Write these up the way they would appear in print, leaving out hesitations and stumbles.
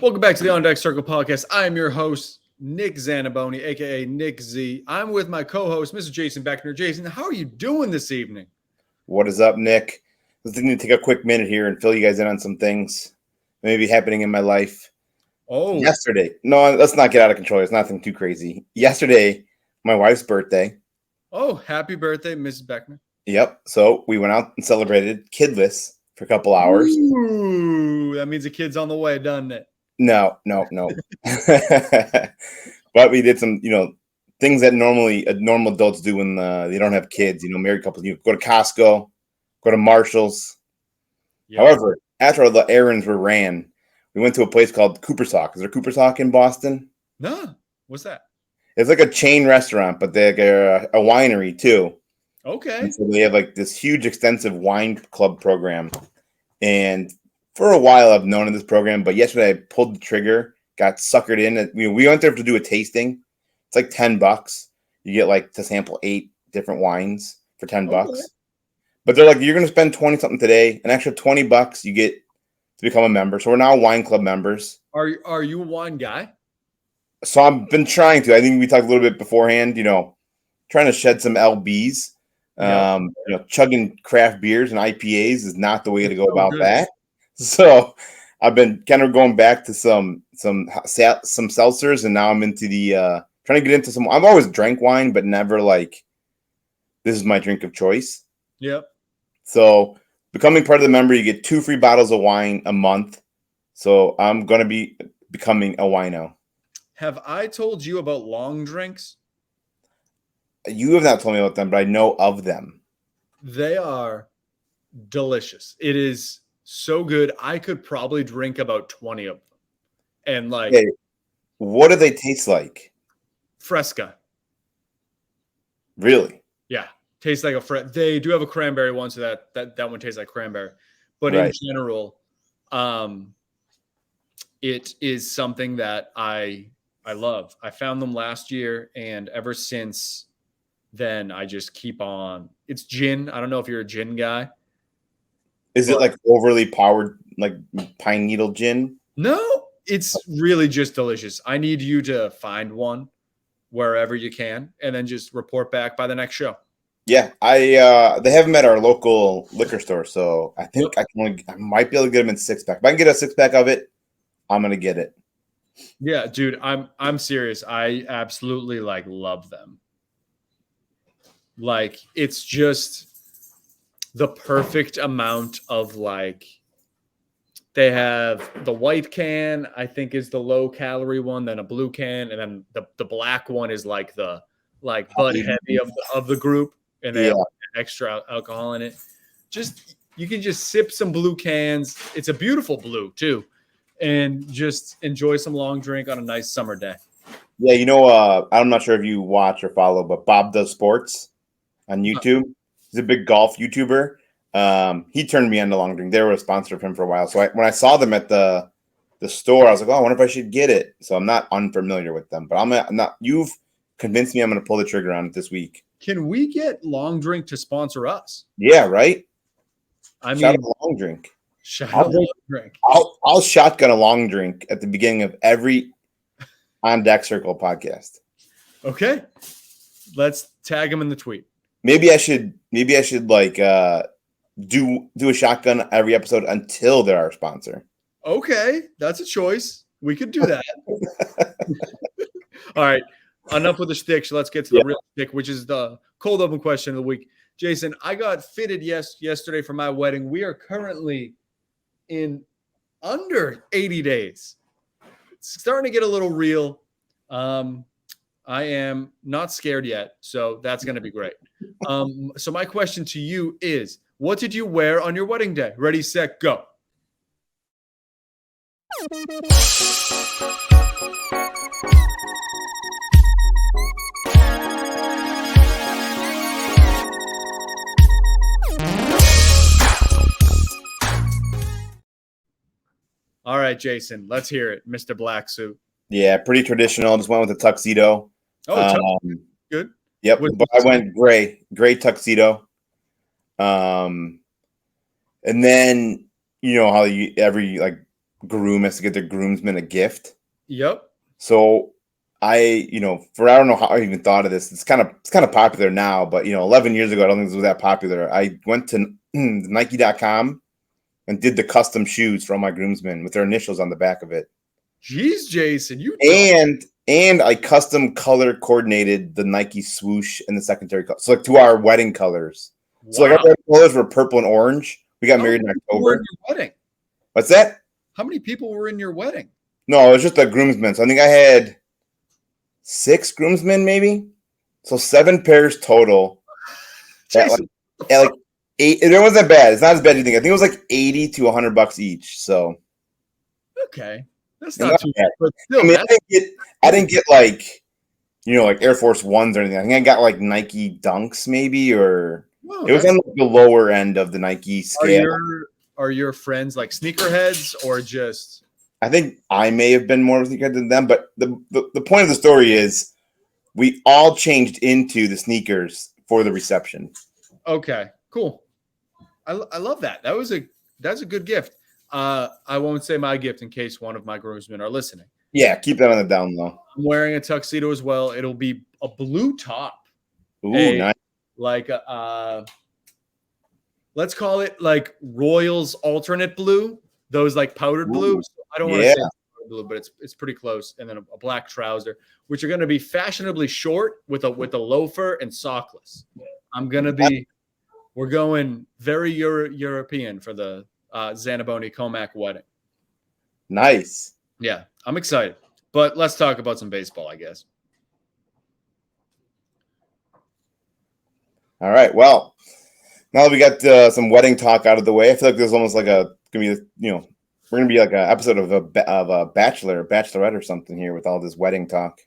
Welcome back to the On Deck Circle podcast. I am your host, Nick Zaniboni, aka Nick Z. I'm with my co-host, Mr. Jason Beckner. Jason, how are you doing this evening? What is up, Nick? I was thinking to take a quick minute here and fill you guys in on some things maybe happening in my life. Yesterday. No, let's not get out of control. It's nothing too crazy. Yesterday, my wife's birthday. Oh, happy birthday, Mrs. Beckner. Yep. So we went out and celebrated kidless for a couple hours. Ooh, that means the kid's on the way, doesn't it? No. But we did some, things that normally normal adults do when they don't have kids, married couples. You go to Costco, go to Marshall's. Yep. However, after all the errands were ran, we went to a place called Cooper's Hawk. Is there Cooper's Hawk in Boston? No. What's that? It's like a chain restaurant, but they're a winery too. Okay. And so they have like this huge, extensive wine club program. And for a while, I've known of this program, but yesterday I pulled the trigger, got suckered in. We went there to do a tasting. It's like $10. You get to sample 8 different wines for $10. Okay. But they're like, you're going to spend 20 something today, an extra $20 you get to become a member. So we're now wine club members. Are you a wine guy? So I've been trying to. I think we talked a little bit beforehand, trying to shed some LBs. Yeah. Chugging craft beers and IPAs is not the way to go about that. So I've been kind of going back to some seltzers, and now I'm into the trying to get into some. I've always drank wine, but never this is my drink of choice. Yep. So becoming part of the member, you get 2 free bottles of wine a month. So I'm going to be becoming a wino. Have I told you about long drinks? You have not told me about them, but I know of them. They are delicious. It is so good. I could probably drink about 20 of them. And hey, what do they taste like? Fresca. Really? Yeah. Tastes like they do have a cranberry one, so that one tastes like cranberry. But right. In general, it is something that I love. I found them last year, and ever since then I just keep on. It's gin. I don't know if you're a gin guy. Is it like overly powered, like pine needle gin? No, it's really just delicious. I need you to find one wherever you can, and then just report back by the next show. Yeah, they have them at our local liquor store, so I think I might be able to get them in 6-pack. If I can get a 6-pack of it, I'm gonna get it. Yeah, dude, I'm serious. I absolutely love them. It's just the perfect amount of they have the white can, I think, is the low calorie one, then a blue can, and then the black one is the Bud Heavy of the group, and they have extra alcohol in it. You can just sip some blue cans. It's a beautiful blue too, and just enjoy some long drink on a nice summer day. Yeah, I'm not sure if you watch or follow, but Bob Does Sports on YouTube. He's a big golf YouTuber. He turned me on to long drink. They were a sponsor of him for a while. So when I saw them at the store, I was like, oh, I wonder if I should get it. So I'm not unfamiliar with them, but I'm not. You've convinced me I'm going to pull the trigger on it this week. Can we get long drink to sponsor us? Yeah, right. Shout out a long drink. Shout out a long drink. I'll shotgun a long drink at the beginning of every On Deck Circle podcast. Okay, let's tag him in the tweet. Maybe I should do a shotgun every episode until they're our sponsor. Okay, that's a choice. We could do that. All right, enough with the shtick. So let's get to the real shtick, which is the cold open question of the week. Jason, I got fitted yesterday for my wedding. We are currently in under 80 days. It's starting to get a little real. I am not scared yet, so that's going to be great. So my question to you is, what did you wear on your wedding day? Ready, set, go. All right, Jason, let's hear it, Mr. Black Suit. Yeah, pretty traditional. Just went with a tuxedo. Oh, good. Yep, but I went gray tuxedo. And then you know how every groom has to get their groomsmen a gift. Yep. So I don't know how I even thought of this. It's kind of popular now, but 11 years ago, I don't think this was that popular. I went to Nike.com and did the custom shoes for all my groomsmen with their initials on the back of it. Jeez, Jason, And I custom color coordinated the Nike swoosh and the secondary color. So like to our wedding colors. Wow. So like our colors were purple and orange. We got married in October. In your wedding? What's that? How many people were in your wedding? No, it was just the groomsmen. So I think I had 6 groomsmen, maybe. So 7 pairs total. Jason, at like 8. It wasn't bad. It's not as bad as you think. I think it was like $80 to $100 each. So okay, that's not too bad. But still, I mean, I didn't get like like Air Force Ones or anything. I think I got like Nike Dunks maybe, or it was on the lower end of the Nike scale. Are your friends like sneakerheads or just? I think I may have been more of a sneakerhead than them, but the point of the story is we all changed into the sneakers for the reception. Okay, cool. I love that. That's a good gift. I won't say my gift in case one of my groomsmen are listening. Yeah, keep that on the down low. I'm wearing a tuxedo as well. It'll be a blue top. Ooh, nice. Like let's call it like Royals alternate blue. Those like powdered blue. So I don't want to say powdered blue, but it's pretty close. And then a black trouser, which are going to be fashionably short with a loafer and sockless. We're going very European for the Zaniboni Comac wedding. Nice. Yeah, I'm excited. But let's talk about some baseball, I guess. All right. Well, now that we got some wedding talk out of the way, I feel like there's almost like we're gonna be like an episode of a Bachelorette or something here with all this wedding talk.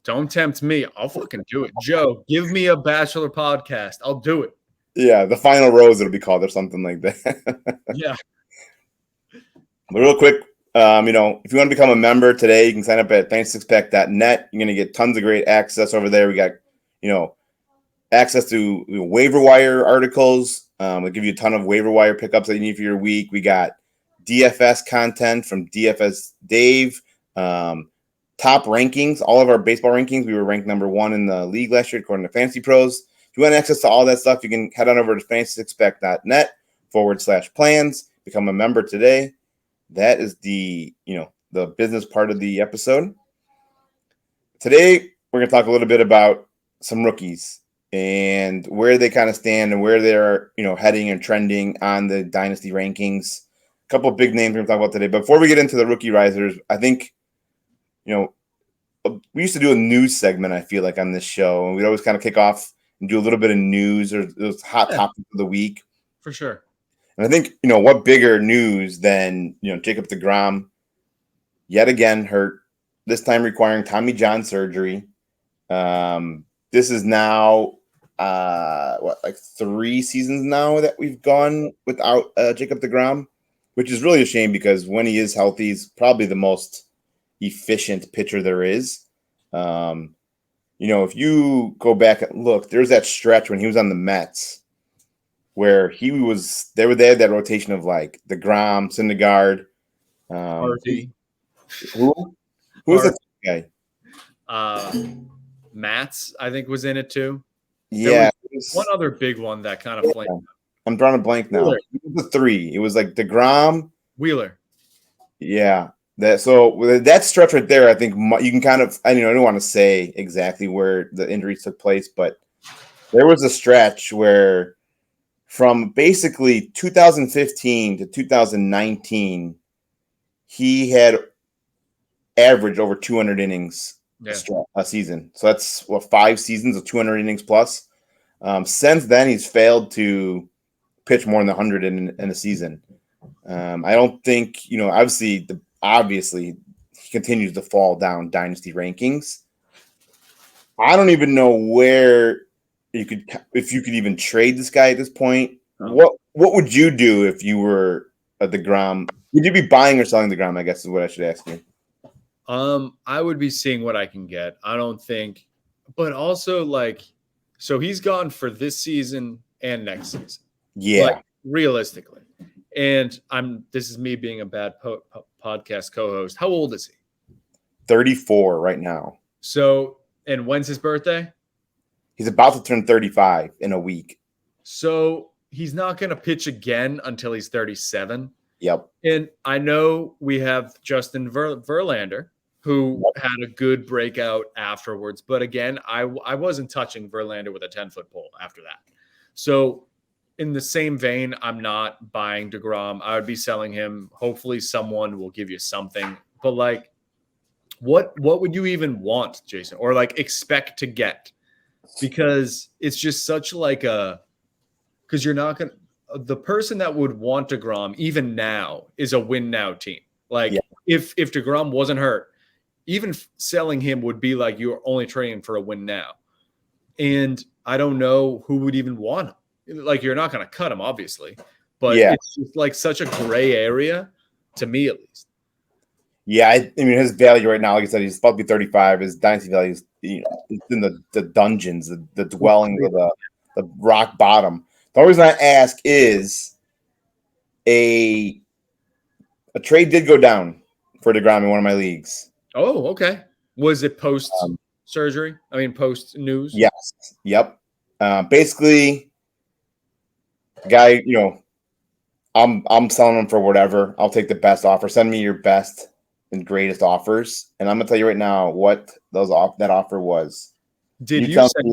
Don't tempt me. I'll fucking do it. Joe, give me a Bachelor podcast. I'll do it. Yeah, the Final Rose it'll be called or something like that. Yeah. But real quick, if you want to become a member today, you can sign up at fantasysixpack.net. You're going to get tons of great access over there. We got, access to waiver wire articles. We'll give you a ton of waiver wire pickups that you need for your week. We got DFS content from DFS Dave. Top rankings, all of our baseball rankings. We were ranked number 1 in the league last year, according to Fantasy Pros. If you want access to all that stuff, you can head on over to fantasysixpack.net/plans. Become a member today. That is the business part of the episode. Today, we're going to talk a little bit about some rookies and where they kind of stand and where they're, heading and trending on the Dynasty rankings. A couple of big names we're going to talk about today. But before we get into the Rookie Risers, I think, we used to do a news segment, I feel like, on this show. And we'd always kind of kick off and do a little bit of news or those hot topics of the week. For sure. And I think, what bigger news than, Jacob deGrom yet again hurt, this time requiring Tommy John surgery. This is now, 3 seasons now that we've gone without Jacob deGrom, which is really a shame because when he is healthy, he's probably the most efficient pitcher there is. If you go back and look, there's that stretch when he was on the Mets where they had that rotation of like deGrom, Syndergaard, Harvey. Who was the guy? Mats, I think, was in it too. Yeah. One other big one that kind of flamed. I'm drawing a blank now. It was the 3. It was like deGrom. Wheeler. Yeah. That stretch right there, I think you can kind of, I don't want to say exactly where the injuries took place, but there was a stretch where from basically 2015 to 2019, he had averaged over 200 innings a season. So that's 5 seasons of 200 innings plus. Since then, he's failed to pitch more than 100 in a season. I don't think, obviously he continues to fall down dynasty rankings. I don't even know where if you could even trade this guy at this point. What would you do if you were a deGrom? Would you be buying or selling deGrom, I guess is what I should ask you. I would be seeing what I can get. I don't think, but also so he's gone for this season and next season. Yeah. Realistically. And this is me being a bad podcast co-host. How old is he? 34 right now. So, and when's his birthday? He's about to turn 35 in a week. So he's not going to pitch again until he's 37. Yep. And I know we have Justin Verlander, who had a good breakout afterwards. But again, I wasn't touching Verlander with a 10-foot pole after that. So in the same vein, I'm not buying deGrom. I would be selling him. Hopefully someone will give you something. But like, what would you even want, Jason, or like expect to get? Because it's just such like because you're not going to, the person that would want deGrom even now is a win now team. Like if deGrom wasn't hurt, even selling him would be like you're only trading for a win now. And I don't know who would even want him. Like you're not going to cut him, obviously, but it's just like such a gray area to me, at least. Yeah, I mean his value right now, like I said, he's about to be 35. His dynasty value is it's in the dungeons, the dwellings of the rock bottom. The only reason I ask is a trade did go down for deGrom in one of my leagues. Oh, okay. Was it post surgery? I mean, post news? Yes. Yep. Basically, guy, I'm selling him for whatever. I'll take the best offer. Send me your best and greatest offers, and I'm gonna tell you right now what that offer was. Did you send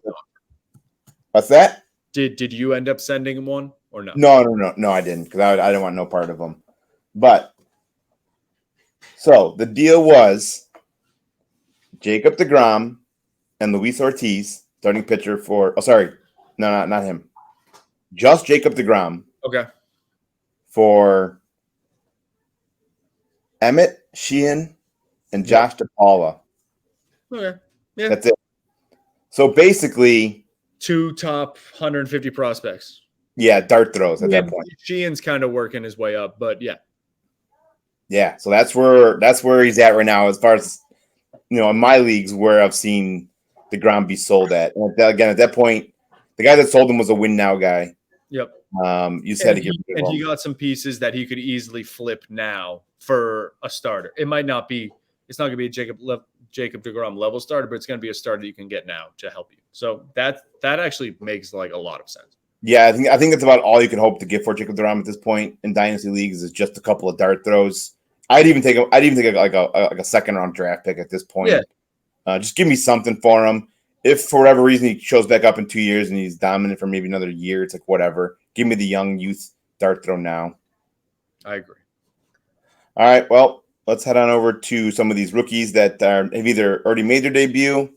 what's that? Did you end up sending him one or no? No, I didn't, because I didn't want no part of them. But so the deal was Jacob deGrom and Luis Ortiz, starting pitcher for. Oh, sorry, no, not him. Just Jacob deGrom. Okay. For Emmett Sheehan and Josh DePaula. Okay. Yeah. That's it. So basically, 2 top 150 prospects. Yeah, dart throws at that point. Sheehan's kind of working his way up, but yeah. Yeah, so that's where he's at right now, as far as in my leagues where I've seen deGrom be sold at. And again, at that point, the guy that sold him was a win now guy. Yep. You said he got some pieces that he could easily flip now for a starter. It's not going to be a Jacob deGrom level starter, but it's going to be a starter you can get now to help you. So that actually makes like a lot of sense. Yeah, I think that's about all you can hope to get for Jacob deGrom at this point in dynasty leagues is just a couple of dart throws. I'd even take like a second round draft pick at this point. Yeah. Just give me something for him. If for whatever reason he shows back up in 2 years and he's dominant for maybe another year, it's like whatever. Give me the young youth dart throw now. I agree. All right, well, let's head on over to some of these rookies that have either already made their debut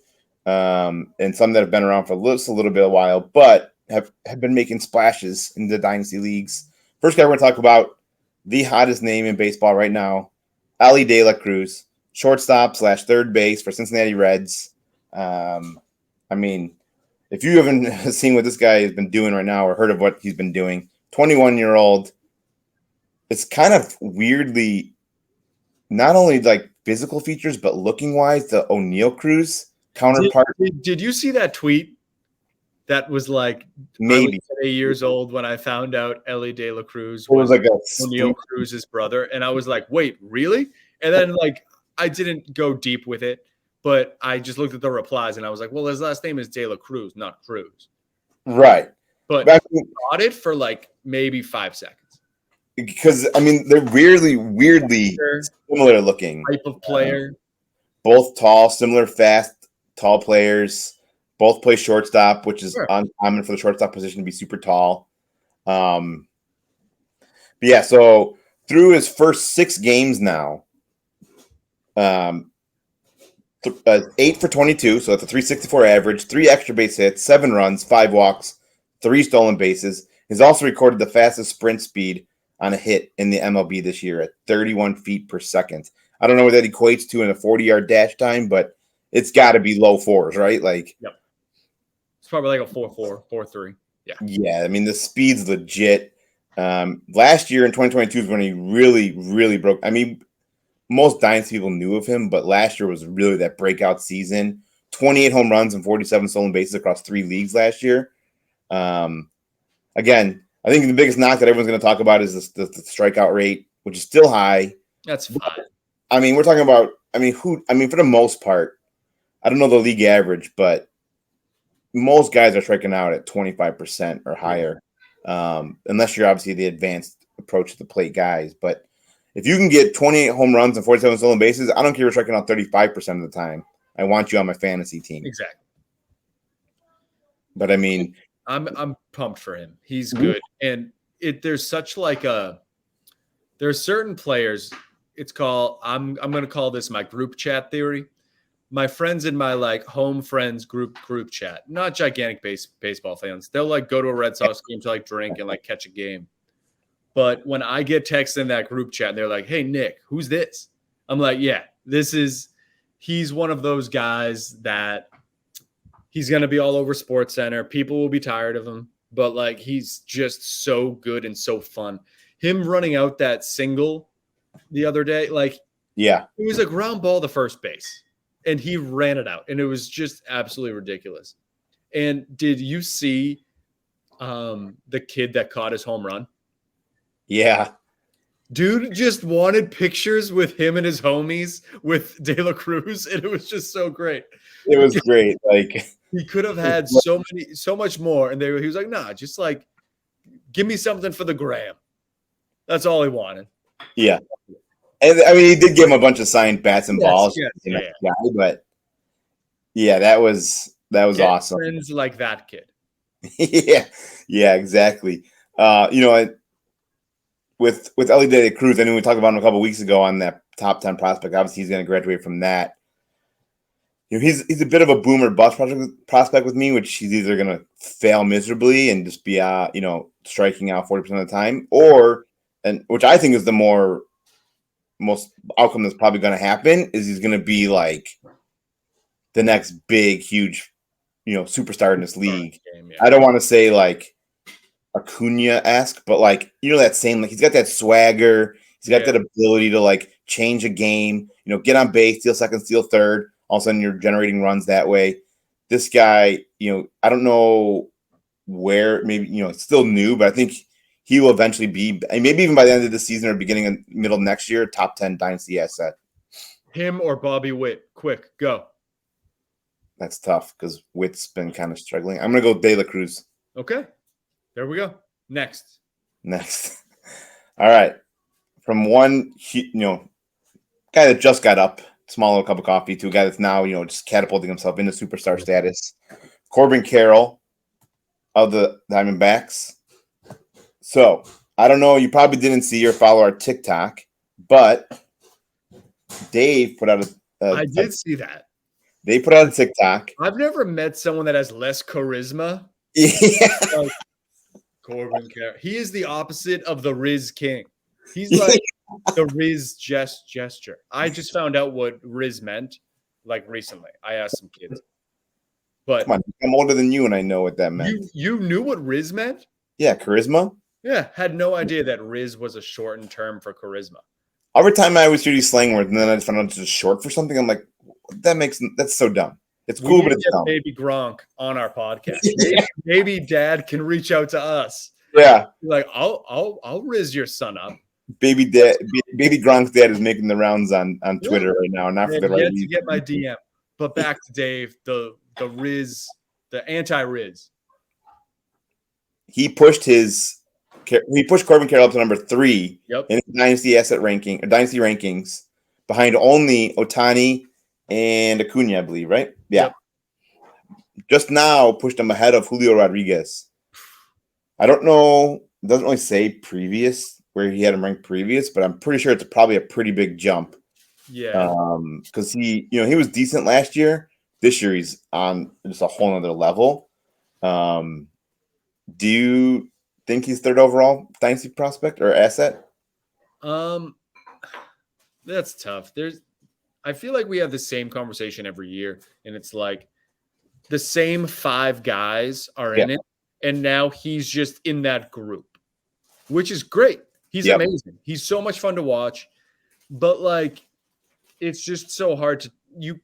and some that have been around for a little bit of a while, but have been making splashes in the dynasty leagues. First guy we're going to talk about, the hottest name in baseball right now, Elly De La Cruz, shortstop / third base for Cincinnati Reds. I mean, if you haven't seen what this guy has been doing right now or heard of what he's been doing, 21-year-old, it's kind of weirdly not only like physical features, but looking wise, the O'Neal Cruz counterpart. Did you see that tweet? That was like maybe 8 years old when I found out Elly De La Cruz was like O'Neal Cruz's brother, and I was like, "Wait, really?" And then like I didn't go deep with it, but I just looked at the replies and I was like, "Well, his last name is De La Cruz, not Cruz." Right. But I thought it for like maybe 5 seconds. Because I mean, they're weirdly similar looking. Type of player. Both tall, similar, fast, tall players. Both play shortstop, which is uncommon for the shortstop position to be super tall. But yeah, so through his first 6 games now, 8 for 22, so that's a 364 average, 3 extra base hits, 7 runs, 5 walks, 3 stolen bases. He's also recorded the fastest sprint speed on a hit in the MLB this year at 31 feet per second. I don't know what that equates to in a 40-yard dash time, but it's got to be low 4s, right? Like, yep. It's probably like a 4.4, 4.3. Yeah. Yeah, I mean, the speed's legit. Last year in 2022 is when he really broke. I mean, most dynasty people knew of him, but last year was really that breakout season. 28 home runs and 47 stolen bases across 3 leagues last year. Again, I think the biggest knock that everyone's going to talk about is the strikeout rate, which is still high. That's fine. I mean, we're talking about. I mean, for the most part, I don't know the league average, but most guys are striking out at 25% or higher, unless you're obviously the advanced approach to the plate guys. But if you can get 28 home runs and 47 stolen bases, I don't care if you're striking out 35% of the time. I want you on my fantasy team. Exactly. But I mean, I'm pumped for him. He's good, and there's such like there's certain players. It's called I'm going to call this my group chat theory. My friends in my like home friends group chat, not gigantic baseball fans. They'll like go to a Red Sox game to like drink and like catch a game. But when I get texts in that group chat, and they're like, "Hey Nick, who's this?" I'm like, "Yeah, he's one of those guys that he's going to be all over SportsCenter. People will be tired of him, but like he's just so good and so fun. Him running out that single the other day, like it was a ground ball to first base. And he ran it out, and it was just absolutely ridiculous. And did you see the kid that caught his home run? Yeah. Dude just wanted pictures with him and his homies with De La Cruz, and it was just so great. It was great. Like he could have had so much more, and he was like, "Nah, just like give me something for the gram." That's all he wanted. Yeah. And I mean, he did give him a bunch of signed bats and balls. Yeah. But yeah, that was awesome. Friends like that kid. yeah, exactly. With Elly de Cruz, I mean, we talked about him a couple weeks ago on that top 10 prospect. Obviously, he's going to graduate from that. You know, he's a bit of a boomer bust prospect with me, which he's either going to fail miserably and just be striking out 40% of the time, which I think is the most outcome that's probably going to happen is he's going to be like the next big, huge, superstar in this league. I don't want to say like Acuna-esque, but like, that same, like he's got that swagger. He's got that ability to like change a game, get on base, steal second, steal third. All of a sudden you're generating runs that way. This guy, I don't know where, maybe, it's still new, but I think he will eventually be, maybe even by the end of the season or beginning of middle of next year, top 10 dynasty asset. Him or Bobby Witt? Quick, go. That's tough because Witt's been kind of struggling. I'm going to go De La Cruz. Okay. There we go. Next. All right. From one, guy that just got up, small little cup of coffee, to a guy that's now, just catapulting himself into superstar status. Corbin Carroll of the Diamondbacks. So, I don't know, you probably didn't see or follow our TikTok, but Dave put out I did see that. They put out a TikTok. I've never met someone that has less charisma. Yeah. Like Corbin Carroll. He is the opposite of the Riz King. He's like the Riz gesture. I just found out what Riz meant like recently. I asked some kids. But come on, I'm older than you and I know what that meant. You knew what Riz meant? Yeah, charisma. Yeah, had no idea that Riz was a shortened term for charisma. Every time I always hear these slang words, and then I just found out it's just short for something. I'm like, that's so dumb. It's cool, but it's dumb. Baby Gronk on our podcast. Maybe Dad can reach out to us. Yeah, like I'll Riz your son up. Baby Gronk's dad is making the rounds on Twitter right now. Not for the right reason. To get my DM. But back to Dave, the Riz, the anti-Riz. He pushed Corbin Carroll up to number 3 in his dynasty asset ranking or dynasty rankings, behind only Ohtani and Acuna, I believe, right? Yeah. Yep. Just now pushed him ahead of Julio Rodriguez. I don't know. It doesn't really say previous where he had him ranked previous, but I'm pretty sure it's probably a pretty big jump. Yeah. Because he was decent last year. This year he's on just a whole other level. Do you think he's third overall dynasty prospect or asset? That's tough. I feel like we have the same conversation every year, and it's like the same 5 guys are in it, and now he's just in that group, which is great. He's amazing. He's so much fun to watch, but like, it's just so hard to you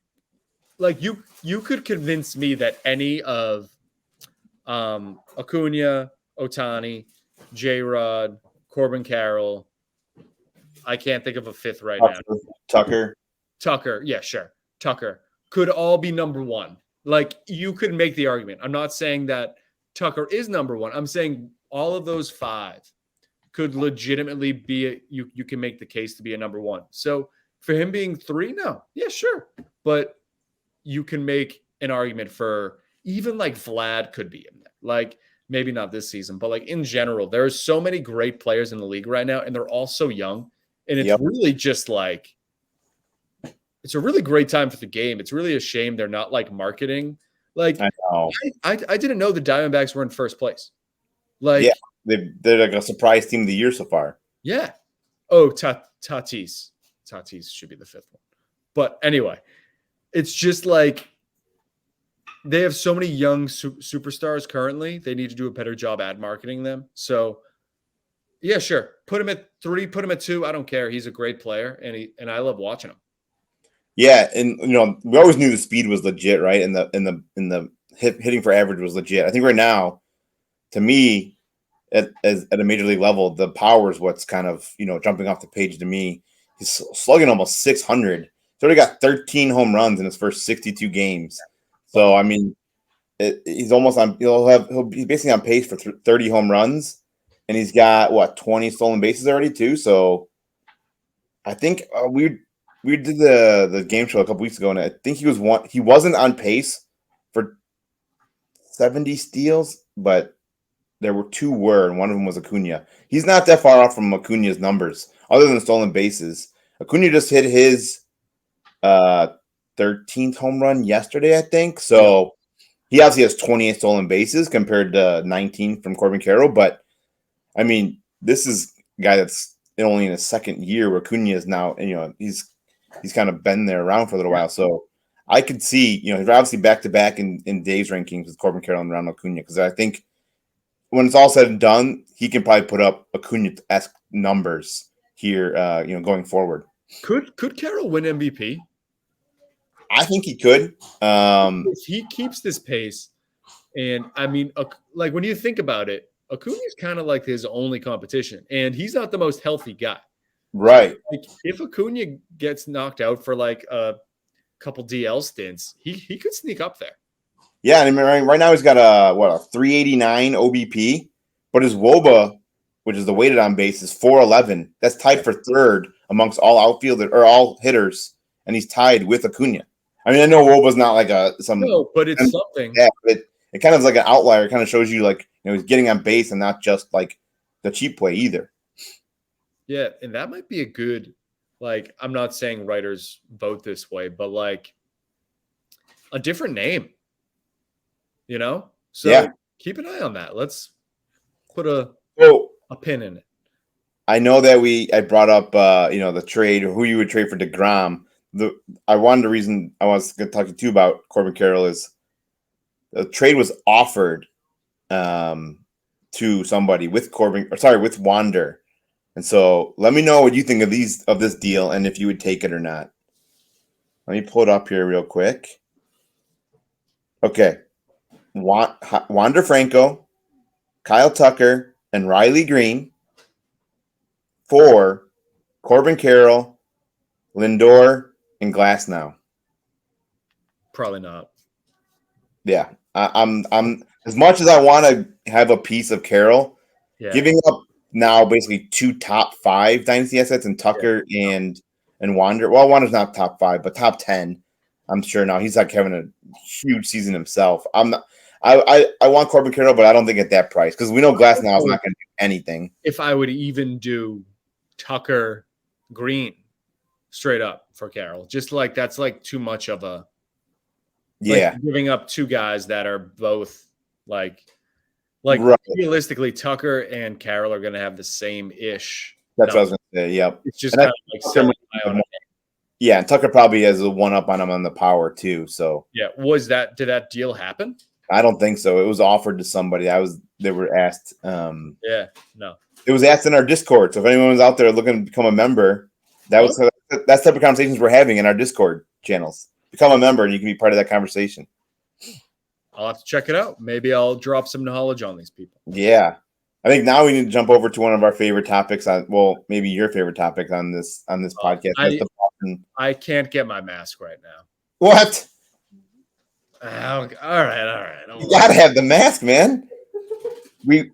could convince me that any of Acuna, Ohtani, J-Rod, Corbin Carroll. I can't think of a fifth right now. Tucker. Yeah, sure. Tucker could all be number one. Like, you could make the argument. I'm not saying that Tucker is number one. I'm saying all of those five could legitimately be you can make the case to be a number one. So for him being three, no. Yeah, sure. But you can make an argument for even like Vlad could be in there. Like, maybe not this season, but like in general, there's so many great players in the league right now, and they're all so young. And it's really just like, it's a really great time for the game. It's really a shame they're not like marketing. Like, I know. I didn't know the Diamondbacks were in first place. Like, yeah, they're like a surprise team of the year so far. Yeah. Oh, Tatis. Tatis should be the fifth one. But anyway, it's just like they have so many young superstars currently. They need to do a better job at marketing them. So, yeah, sure. Put him at 3, put him at 2. I don't care. He's a great player, and I love watching him. Yeah, and we always knew the speed was legit, right? And the hitting for average was legit. I think right now, to me, at a major league level, the power is what's kind of jumping off the page to me. He's slugging almost 600. He's already got 13 home runs in his first 62 games. So I mean, he's almost on. He's basically on pace for 30 home runs, and he's got 20 stolen bases already too. So I think we did the game show a couple weeks ago, and I think he wasn't on pace for 70 steals, but there were 2 and one of them was Acuna. He's not that far off from Acuna's numbers, other than stolen bases. Acuna just hit his 13th home run yesterday, I think. So he obviously has 28 stolen bases compared to 19 from Corbin Carroll. But I mean, this is a guy that's only in his second year, where Acuna is now, he's kind of been there around for a little while. So I could see, he's obviously back-to-back in Dave's rankings with Corbin Carroll and Ronald Acuna, because I think when it's all said and done, he can probably put up Acuna-esque numbers here, going forward. Could Carroll win MVP? I think he could. If he keeps this pace, and I mean, like when you think about it, Acuna is kind of like his only competition, and he's not the most healthy guy. Right. So, like, if Acuna gets knocked out for like a couple DL stints, he could sneak up there. Yeah, I mean, right now he's got a 389 OBP, but his WOBA, which is the weighted on base, is 411. That's tied for third amongst all outfielders or all hitters, and he's tied with Acuna. I mean, I know WOBA's not like but it's something. Yeah, it kind of is like an outlier. It kind of shows you like he's getting on base and not just like the cheap way either. Yeah, and that might be a good, like, I'm not saying writers vote this way, but like a different name, So yeah. Keep an eye on that. Let's put a pin in it. I know that I brought up the trade, or who you would trade for deGrom. The reason I was going to talk to you too about Corbin Carroll is the trade was offered to somebody with Wander. And so let me know what you think of this deal and if you would take it or not. Let me pull it up here real quick. Okay. Wander Franco, Kyle Tucker, and Riley Green for Corbin Carroll, Lindor, and Glasnow. Probably not. Yeah. I'm as much as I want to have a piece of Carroll, giving up now basically 2 top 5 dynasty assets and Tucker and Wander. Well, Wander's not top 5, but top 10. I'm sure now he's like having a huge season himself. I want Corbin Carroll, but I don't think at that price, because we know Glasnow is not going to do anything. If I would even do Tucker Green straight up for Carroll, just like that's like too much of a giving up 2 guys that are both like right. Realistically, Tucker and Carroll are going to have the same ish. That's what I was going to say. Yep. It's just kind of like selling high on it. Yeah, and Tucker probably has a one up on him on the power too. So yeah, did that deal happen? I don't think so. It was offered to somebody. They were asked. No. It was asked in our Discord. So if anyone was out there looking to become a member, that's the type of conversations we're having in our Discord channels. Become a member and you can be part of that conversation. I'll have to check it out. Maybe I'll drop some knowledge on these people. Yeah. I think now we need to jump over to one of our favorite topics maybe your favorite topic on this podcast. I can't get my mask right now. What? All right. You gotta have the mask, man.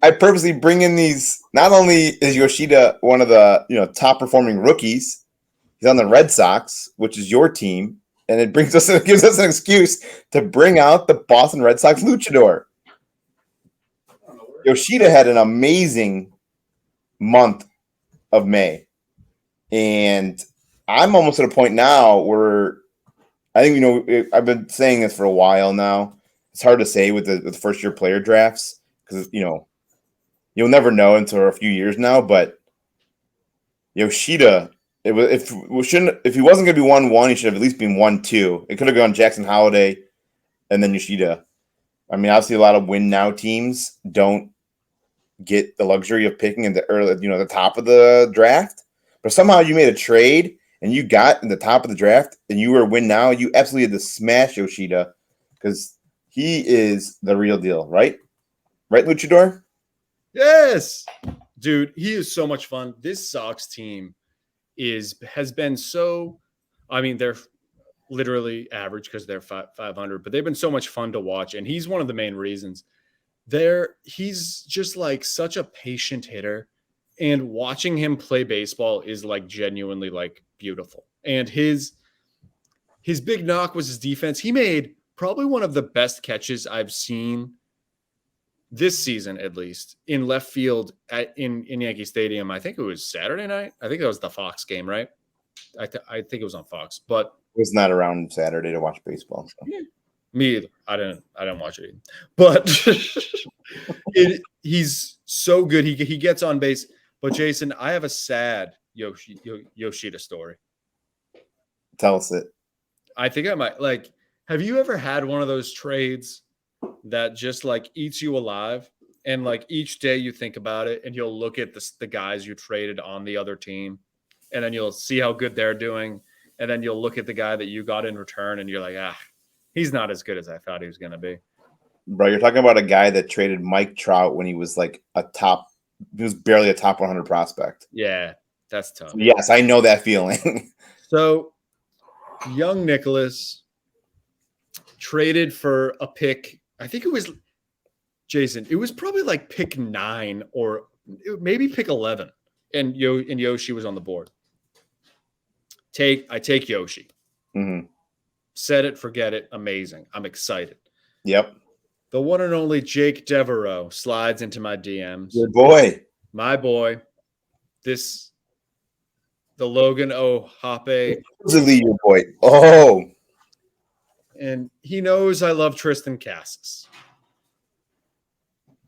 I purposely bring in these. Not only is Yoshida one of the top performing rookies, he's on the Red Sox, which is your team, and it gives us an excuse to bring out the Boston Red Sox luchador. Yoshida had an amazing month of May, and I'm almost at a point now where I think I've been saying this for a while now. It's hard to say with the first year player drafts because you'll never know until a few years now. But Yoshida, if he wasn't going to be 1-1, he should have at least been 1-2. It could have gone Jackson Holiday and then Yoshida. I mean, obviously, a lot of win now teams don't get the luxury of picking in the top of the draft. But somehow you made a trade and you got in the top of the draft and you were win now. You absolutely had to smash Yoshida because he is the real deal, right? Right, Luchador? Yes, dude. He is so much fun. This Sox team has been so. I mean, they're literally average because they're 500, but they've been so much fun to watch, and he's one of the main reasons. He's just like such a patient hitter, and watching him play baseball is like genuinely like beautiful. And his big knock was his defense. He made probably one of the best catches I've seen this season, at least in left field in Yankee Stadium. I think it was Saturday night. I think that was the Fox game, right? I think it was on Fox, but it was not around Saturday to watch baseball. So. Yeah. Me either. I didn't watch it either. But he's so good. He gets on base. But Jason, I have a sad Yoshida story. Tell us it. I think I might have you ever had one of those trades that just like eats you alive? And like each day you think about it and you'll look at the guys you traded on the other team and then you'll see how good they're doing. And then you'll look at the guy that you got in return and you're like, he's not as good as I thought he was going to be. Bro, you're talking about a guy that traded Mike Trout when he was like he was barely a top 100 prospect. Yeah, that's tough. Yes, I know that feeling. So, young Nicholas traded for a pick. I think it was, Jason, it was probably like pick 9 or maybe pick 11. And Yoshi was on the board. I take Yoshi. Mm-hmm. Set it, forget it. Amazing. I'm excited. Yep. The one and only Jake Devereaux slides into my DMs. Your boy. My boy. The Logan O'Hoppe. Supposedly your boy. Oh. And he knows I love Tristan Casas.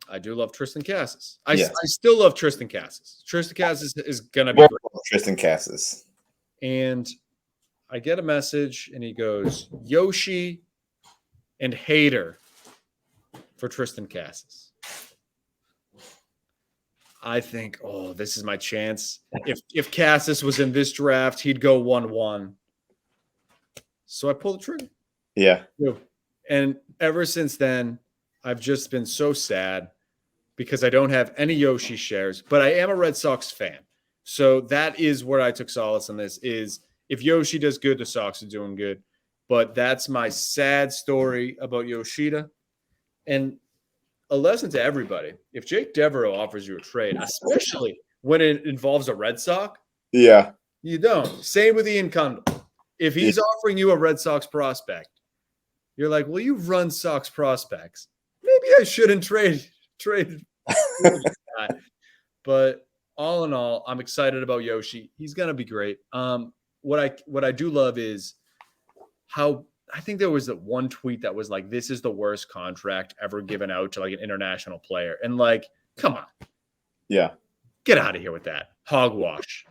I do love Tristan Casas. I still love Tristan Casas. Tristan Casas is going to be great. Tristan Casas. And I get a message, and he goes, Yoshi and Hader for Tristan Casas. I think, this is my chance. If Casas was in this draft, he'd go 1-1. So I pulled the trigger. Yeah. And ever since then, I've just been so sad because I don't have any Yoshi shares, but I am a Red Sox fan. So that is where I took solace in this is if Yoshi does good, the Sox are doing good. But that's my sad story about Yoshida. And a lesson to everybody. If Jake Devereaux offers you a trade, especially when it involves a Red Sox, yeah, you don't. Same with Ian Cundall. If he's offering you a Red Sox prospect, you're like, well, you run Sox prospects. Maybe I shouldn't trade. But all in all, I'm excited about Yoshi. He's gonna be great. What I do love is how I think there was that one tweet that was like, "This is the worst contract ever given out to like an international player," and like, come on, yeah, get out of here with that hogwash.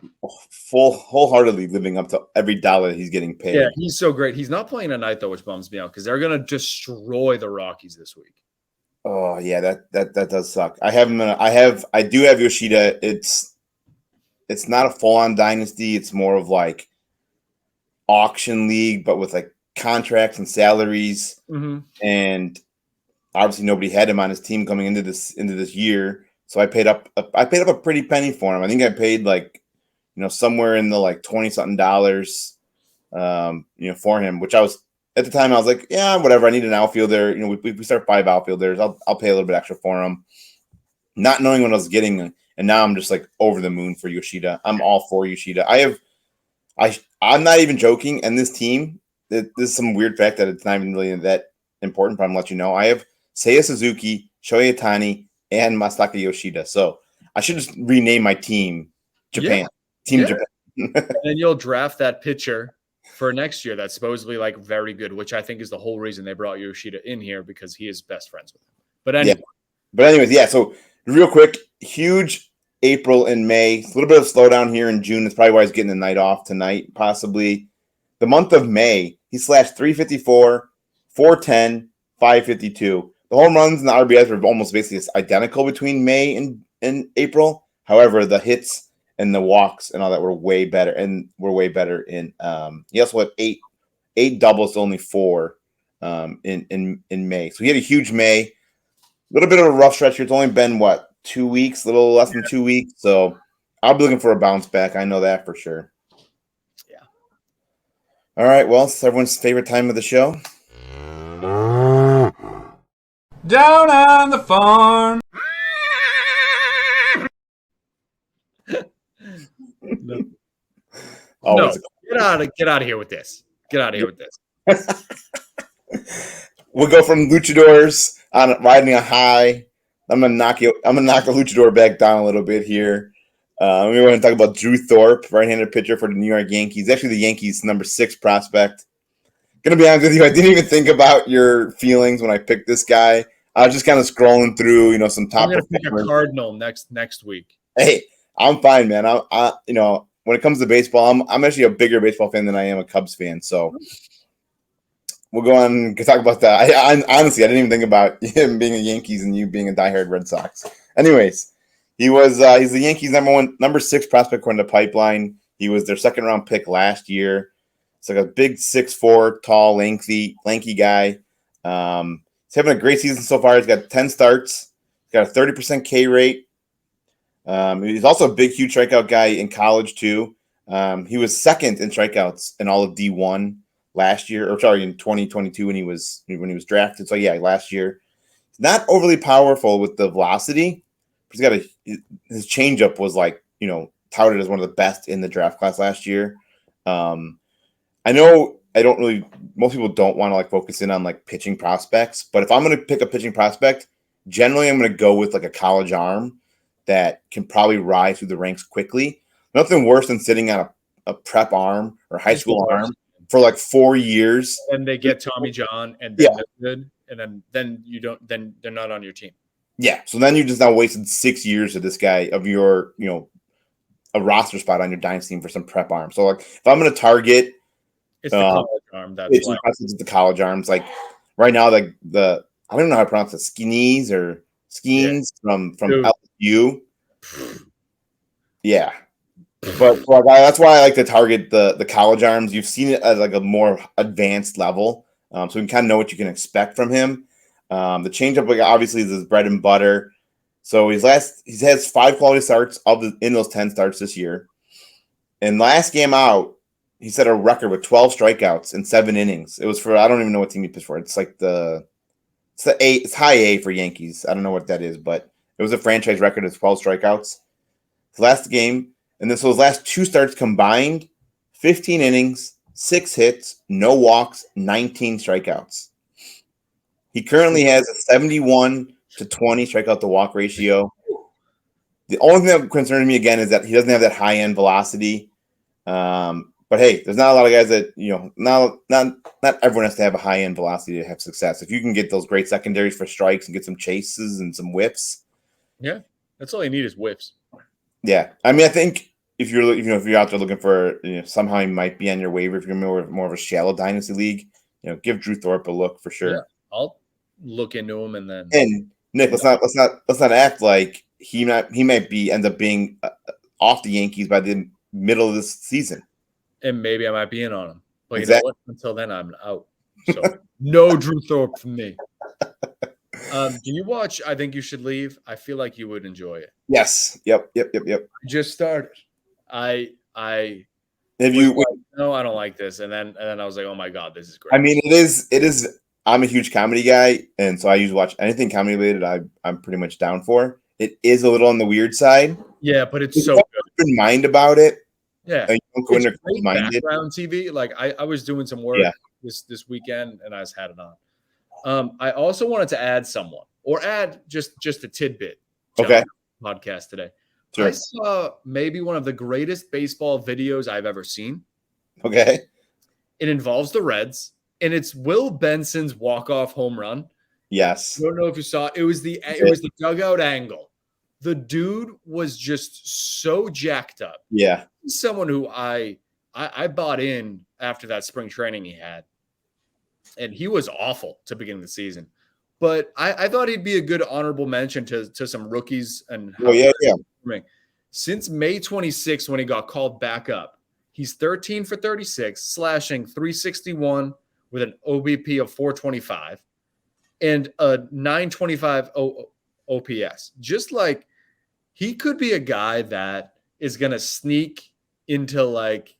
Wholeheartedly living up to every dollar he's getting paid. Yeah, he's so great. He's not playing tonight though, which bums me out because they're gonna destroy the Rockies this week. Oh yeah, that does suck. I do have Yoshida. It's not a full-on dynasty. It's more of like auction league, but with like contracts and salaries. Mm-hmm. And obviously nobody had him on his team coming into this year. So I paid up a pretty penny for him. I think I paid like, somewhere in the like $20-something, for him, which I was at the time I was like, yeah, whatever. I need an outfielder. We start 5 outfielders. I'll pay a little bit extra for him, not knowing what I was getting. And now I'm just like over the moon for Yoshida. I'm all for Yoshida. I'm not even joking. And this team, this is some weird fact that it's not even really that important, but I'm gonna let you know. I have Seiya Suzuki, Shohei Ohtani, and Masataka Yoshida. So I should just rename my team Japan. Japan. And then you'll draft that pitcher for next year that's supposedly like very good, which I think is the whole reason they brought Yoshida in here, because he is best friends with him. But anyway. Yeah. So real quick, huge April and May. A little bit of slowdown here in June. That's probably why he's getting the night off tonight, possibly. The month of May, he slashed 354, 410, 552. The home runs and the RBIs were almost basically identical between May and April. However, the hits and the walks and all that were way better, and were way better in. He also had eight doubles to only 4 in May. So he had a huge May. A little bit of a rough stretch here. It's only been 2 weeks, a little less than 2 weeks. So I'll be looking for a bounce back. I know that for sure. Yeah. All right. Well, it's everyone's favorite time of the show. Down on the farm. No. Get out of here with this. Get out of here with this. We'll go from luchadors on riding a high. I'm gonna knock the luchador back down a little bit here. We're going to talk about Drew Thorpe, right-handed pitcher for the New York Yankees. Actually, the Yankees' number 6 prospect. Gonna be honest with you, I didn't even think about your feelings when I picked this guy. I was just kind of scrolling through, some top. I'm gonna pick a Cardinal next week. Hey, I'm fine, man. I when it comes to baseball, I'm actually a bigger baseball fan than I am a Cubs fan. So we'll go on and talk about that. I honestly, I didn't even think about him being a Yankees and you being a diehard Red Sox. Anyways, he's the Yankees' number 6 prospect according to Pipeline. He was their 2nd-round pick last year. It's like a big 6'4", tall, lanky guy. He's having a great season so far. He's got 10 starts. He's got a 30% K rate. He's also a big, huge strikeout guy in college too. He was 2nd in strikeouts in all of D1 last year, in 2022 when he was drafted. So yeah, last year. He's not overly powerful with the velocity. He's got his changeup was touted as one of the best in the draft class last year. I know most people don't want to focus in on pitching prospects, but if I'm going to pick a pitching prospect, generally I'm going to go with a college arm that can probably rise through the ranks quickly. Nothing worse than sitting on a prep arm or high school arm for 4 years. And they get Tommy John and then they're good. And then then they're not on your team. Yeah. So then you just now wasted 6 years of this guy, of your, a roster spot on your dynasty team for some prep arm. So if I'm going to target, it's the college arm. That's why. It's the college arms. Right now, I don't know how to pronounce it. Skeens from LSU. Yeah. But that's why I like to target the college arms. You've seen it at a more advanced level. So you can kind of know what you can expect from him. The changeup, obviously, is his bread and butter. So he has 5 quality starts in those 10 starts this year. And last game out, he set a record with 12 strikeouts in 7 innings. It was for, I don't even know what team he pitched for. It's it's high A for Yankees. I don't know what that is, but it was a franchise record of 12 strikeouts. His last game, and his last 2 starts combined, 15 innings, 6 hits, no walks, 19 strikeouts. He currently has a 71-20 strikeout to walk ratio. The only thing that concerns me again is that he doesn't have that high end velocity. But hey, there's not a lot of guys that not everyone has to have a high end velocity to have success. If you can get those great secondaries for strikes and get some chases and some whiffs, yeah, that's all you need is whiffs. Yeah, I mean, I think if you're out there looking for somehow he might be on your waiver if you're more of a shallow dynasty league, give Drew Thorpe a look for sure. Yeah, I'll look into him and then. And Nick, let's not act like he might end up being off the Yankees by the middle of this season. And maybe I might be in on him. But exactly. You know what? Until then, I'm out. So no Drew Thorpe from me. Do you watch I Think You Should Leave? I feel like you would enjoy it. Yes. Yep. Just started. I Have was you? like, no, I don't like this. And then I was like, oh my God, this is great. I mean, it is. I'm a huge comedy guy, and so I usually watch anything comedy related. I'm pretty much down for. It is a little on the weird side. Yeah, but it's You so don't good. have open mind about it. Yeah. And you don't go in there It's great closed-minded. background TV. Like I was doing some work this weekend and I just had it on. I also wanted to add someone or add just a tidbit to Okay. our podcast today. Sure. I saw maybe one of the greatest baseball videos I've ever seen. Okay. It involves the Reds, and it's Will Benson's walk-off home run. Yes. I don't know if you saw it. It was the dugout angle. The dude was just so jacked up. Yeah. He's someone who I bought in after that spring training he had. And he was awful to begin the season. But I thought he'd be a good honorable mention to some rookies and how yeah. Since May 26th, when he got called back up, he's 13 for 36, slashing 361 with an OBP of 425 and a 925 OPS. Just like he could be a guy that is going to sneak into like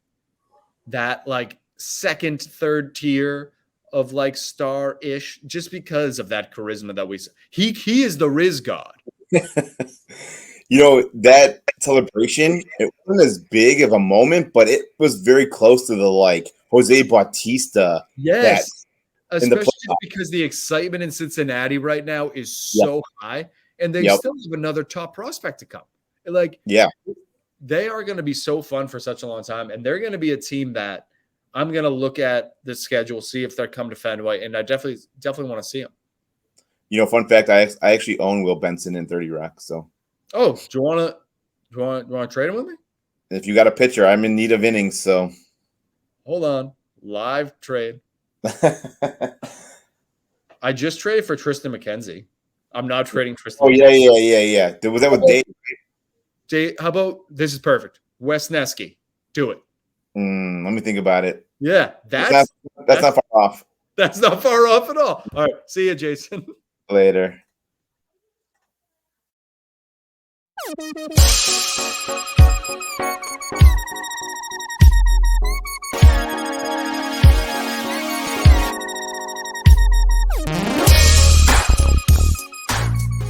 that like second, third tier of like star-ish just because of that charisma that we see. He is the Riz God. That celebration, it wasn't as big of a moment, but it was very close to the like Jose Bautista. Yes. Especially playoffs. because the excitement in Cincinnati right now is so high, and they still have another top prospect to come. Like, they are going to be so fun for such a long time, and they're going to be a team that I'm going to look at the schedule, see if they're come to Fenway, and I definitely want to see them. Fun fact, I actually own Will Benson in 30 Rock, so. Oh, do you want to trade him with me? If you got a pitcher, I'm in need of innings, so. Hold on. Live trade. I just traded for Tristan McKenzie. I'm not trading Tristan. Oh, yeah. Was that with Dave? Jay, how about this is perfect. Wes Nesky. Do it. Let me think about it. Yeah, that's not far off. That's not far off at all. All right. See you, Jason. Later.